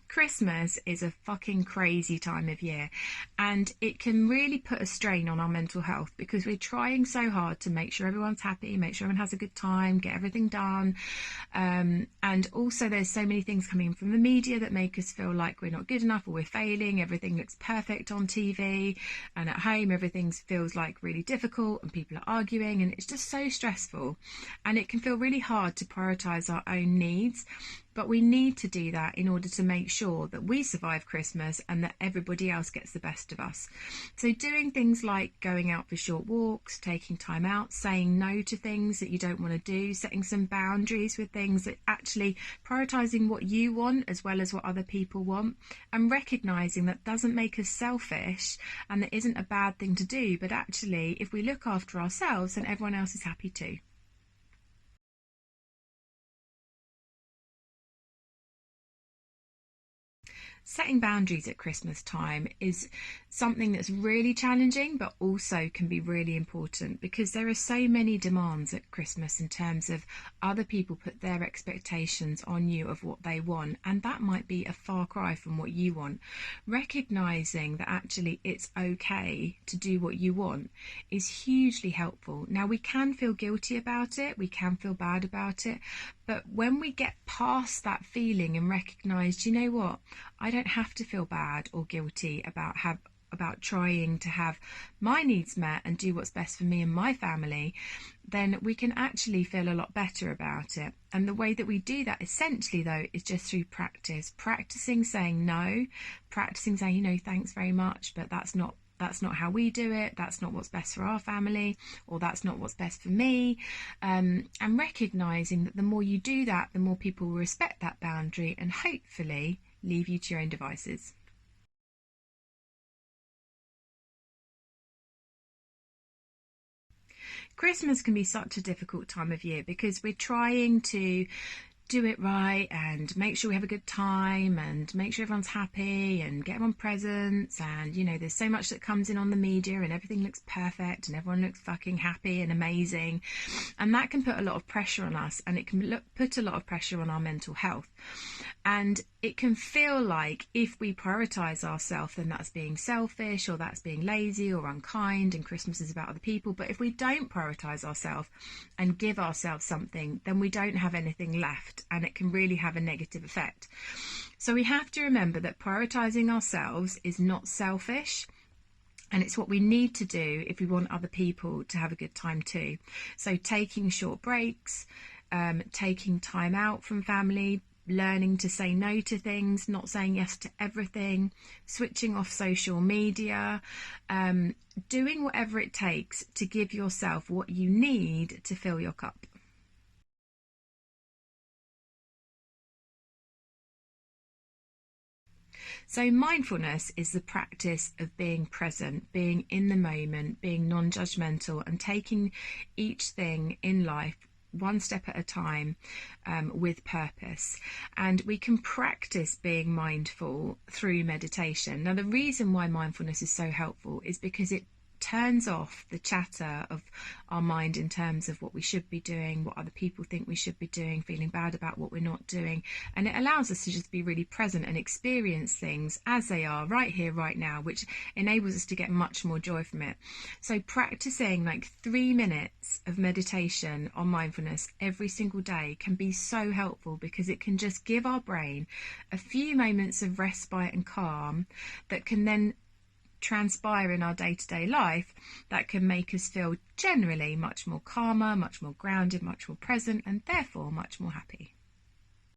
Christmas is a fucking crazy time of year, and it can really put a strain on our mental health because we're trying so hard to make sure everyone's happy, make sure everyone has a good time, get everything done. And also there's so many things coming from the media that make us feel like we're not good enough or we're failing. Everything looks perfect on TV, and at home everything feels like really difficult and people are arguing, and it's just so stressful, and it can feel really hard to prioritize our own needs. But we need to do that in order to make sure that we survive Christmas and that everybody else gets the best of us. So doing things like going out for short walks, taking time out, saying no to things that you don't want to do, setting some boundaries with things, that actually prioritising what you want as well as what other people want, and recognising that doesn't make us selfish and that isn't a bad thing to do, but actually if we look after ourselves then everyone else is happy too. Setting boundaries at Christmas time is something that's really challenging, but also can be really important because there are so many demands at Christmas in terms of other people put their expectations on you of what they want, and that might be a far cry from what you want. Recognizing that actually it's okay to do what you want is hugely helpful. Now, we can feel guilty about it, we can feel bad about it, but when we get past that feeling and recognize, you know what, I don't have to feel bad or guilty about trying to have my needs met and do what's best for me and my family, then we can actually feel a lot better about it. And the way that we do that essentially though is just through practicing saying no, practicing saying, you know, thanks very much, but that's not how we do it, that's not what's best for our family, or that's not what's best for me, and recognising that the more you do that, the more people will respect that boundary and hopefully leave you to your own devices. Christmas can be such a difficult time of year because we're trying to do it right and make sure we have a good time and make sure everyone's happy and get everyone presents, and you know there's so much that comes in on the media and everything looks perfect and everyone looks fucking happy and amazing, and that can put a lot of pressure on us, and it can put a lot of pressure on our mental health. And it can feel like if we prioritise ourselves then that's being selfish or that's being lazy or unkind, and Christmas is about other people. But if we don't prioritise ourselves and give ourselves something, then we don't have anything left, and it can really have a negative effect. So we have to remember that prioritising ourselves is not selfish, and it's what we need to do if we want other people to have a good time too. So taking short breaks, taking time out from family, learning to say no to things, not saying yes to everything, switching off social media, doing whatever it takes to give yourself what you need to fill your cup. So mindfulness is the practice of being present, being in the moment, being non-judgmental, and taking each thing in life one step at a time, with purpose. And we can practice being mindful through meditation. Now, the reason why mindfulness is so helpful is because it turns off the chatter of our mind in terms of what we should be doing, what other people think we should be doing, feeling bad about what we're not doing, and it allows us to just be really present and experience things as they are right here, right now, which enables us to get much more joy from it. So practicing like 3 minutes of meditation on mindfulness every single day can be so helpful because it can just give our brain a few moments of respite and calm that can then transpire in our day-to-day life, that can make us feel generally much more calmer, much more grounded, much more present, and therefore much more happy.